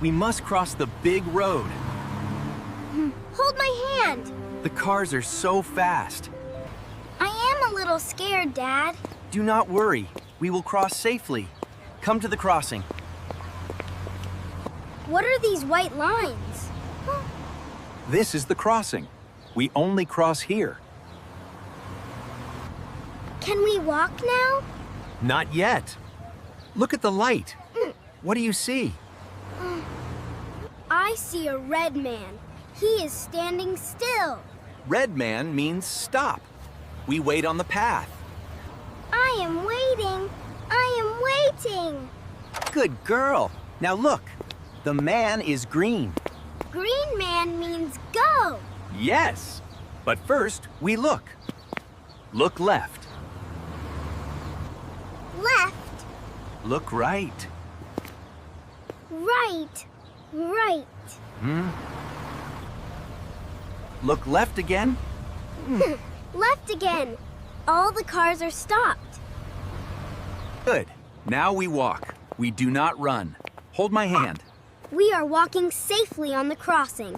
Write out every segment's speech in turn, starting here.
We must cross the big road. Hold my hand. The cars are so fast. I am a little scared, Dad. Do not worry. We will cross safely. Come to the crossing. What are these white lines? This is the crossing. We only cross here. Can we walk now? Not yet. Look at the light. What do you see? I see a red man. He is standing still. Red man means stop. We wait on the path. I am waiting. I am waiting. Good girl. Now look. The man is green. Green man means go. Yes. But first, we look. Look left. Left, Look right. right, right. Look left again. Left again. All the cars are stopped. Good. Now we walk. We do not run. Hold my hand. We are walking safely on the crossing.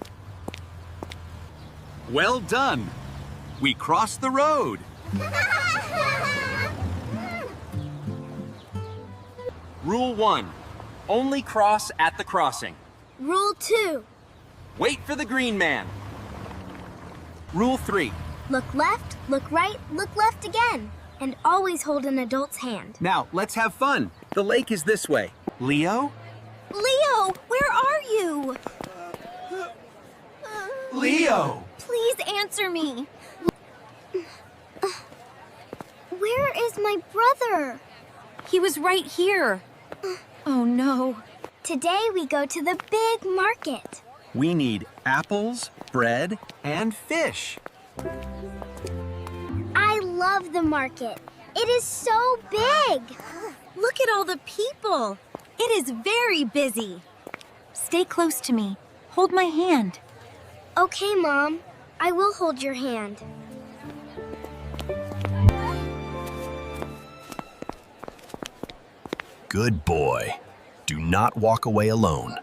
Well done. We crossed the road. Rule 1. Only cross at the crossing. Rule 2. Wait for the green man. Rule 3. Look left, look right, look left again. And always hold an adult's hand. Now, let's have fun. The lake is this way. Leo? Leo, where are you? Leo! Please answer me. Where is my brother? He was right here. Oh no. Today we go to the big market. We need apples, bread, and fish. I love the market. It is so big. Look at all the people. It is very busy. Stay close to me. Hold my hand. Okay, Mom. I will hold your hand. Good boy. Do not walk away alone.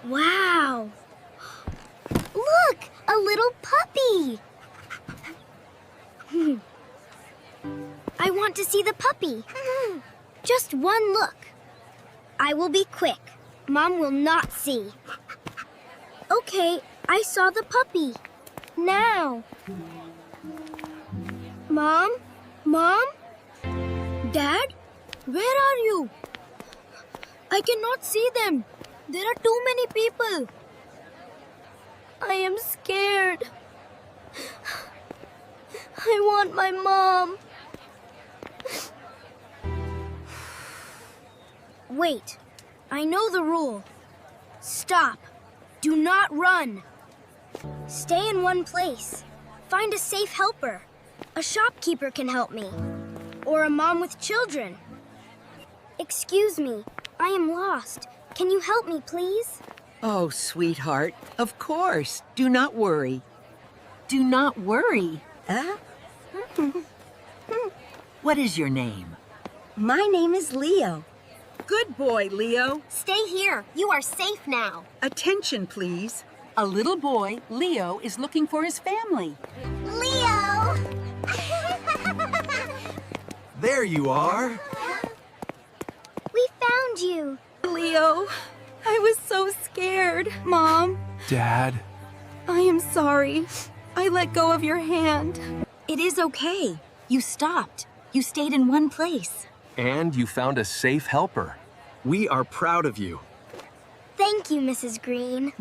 Wow. Look, a little puppy. I want to see the puppy. Just one look. I will be quick. Mom will not see. Okay, I saw the puppy. Now. Mom? Mom? Dad? Where are you? I cannot see them. There are too many people. I am scared. I want my mom. Wait, I know the rule. Stop. Do not run. Stay in one place. Find a safe helper. A shopkeeper can help me. Or a mom with children. Excuse me, I am lost. Can you help me, please? Oh, sweetheart, of course. Do not worry. Do not worry. Huh? What is your name? My name is Leo. Good boy, Leo. Stay here. You are safe now. Attention, please. A little boy, Leo, is looking for his family. Leo! There you are. We found you. Leo, I was so scared. Mom, Dad. I am sorry. I let go of your hand. It is okay. You stopped. You stayed in one place. And you found a safe helper. We are proud of you. Thank you, Mrs. Green.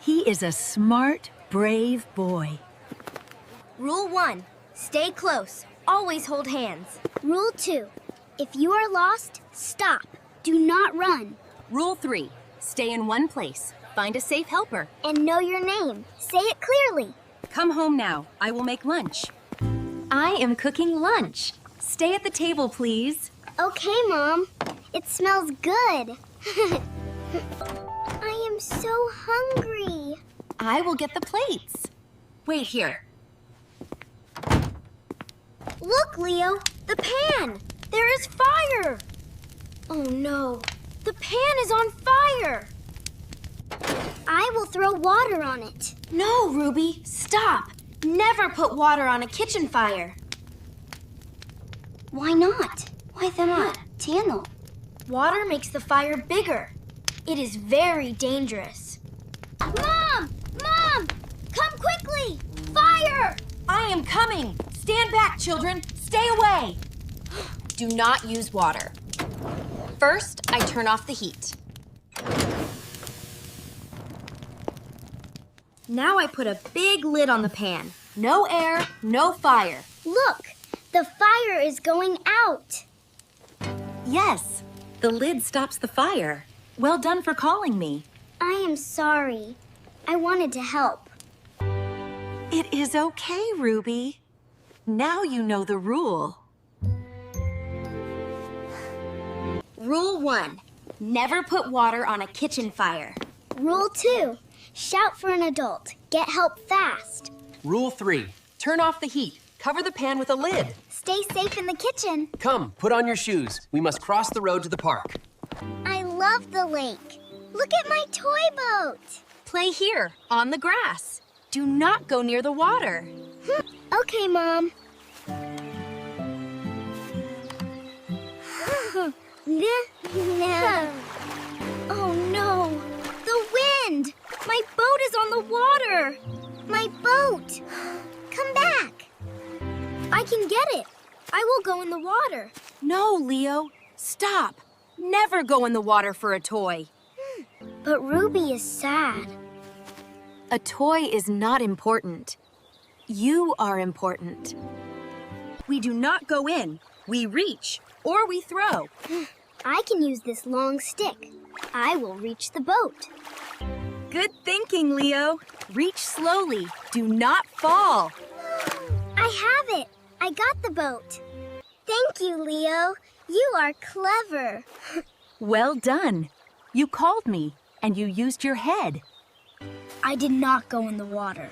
He is a smart, brave boy. Rule 1. Stay close. Always hold hands. Rule 2. If you are lost, stop. Do not run. Rule 3. Stay in one place. Find a safe helper. And know your name. Say it clearly. Come home now. I will make lunch. I am cooking lunch. Stay at the table, please. Okay, Mom. It smells good. I am so hungry. I will get the plates. Wait here. Look, Leo, the pan. There is fire. Oh, no. The pan is on fire! I will throw water on it. No, Ruby, stop. Never put water on a kitchen fire. Why not? Why not? Tano. Water makes the fire bigger. It is very dangerous. Mom! Mom! Come quickly! Fire! I am coming. Stand back, children. Stay away. Do not use water. First, I turn off the heat. Now I put a big lid on the pan. No air, no fire. Look! The fire is going out. Yes, the lid stops the fire. Well done for calling me. I am sorry. I wanted to help. It is okay, Ruby. Now you know the rule. Rule 1. Never put water on a kitchen fire. Rule 2. Shout for an adult. Get help fast. Rule 3. Turn off the heat. Cover the pan with a lid. Stay safe in the kitchen. Come, put on your shoes. We must cross the road to the park. I love the lake. Look at my toy boat. Play here, on the grass. Do not go near the water. Okay, Mom. Oh no! The wind! My boat is on the water! My boat! Come back! I can get it. I will go in the water. No, Leo. Stop. Never go in the water for a toy. But Ruby is sad. A toy is not important. You are important. We do not go in. We reach or we throw. I can use this long stick. I will reach the boat. Good thinking, Leo. Reach slowly. Do not fall. I have it. I got the boat. Thank you, Leo. You are clever. Well done. You called me and you used your head. I did not go in the water.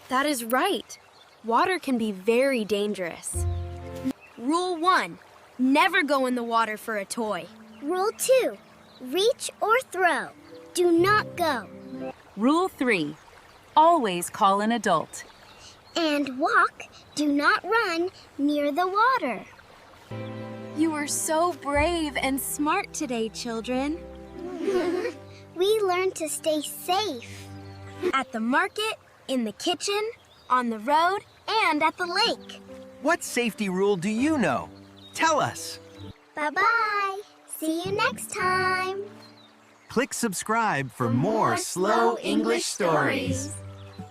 That is right. Water can be very dangerous. Rule 1. Never go in the water for a toy. Rule 2. Reach or throw. Do not go. Rule 3. Always call an adult. And walk. Do not run near the water. You are so brave and smart today, children. We learned to stay safe. At the market, in the kitchen, on the road, and at the lake. What safety rule do you know? Tell us. Bye-bye. See you next time. Click subscribe for more slow English stories.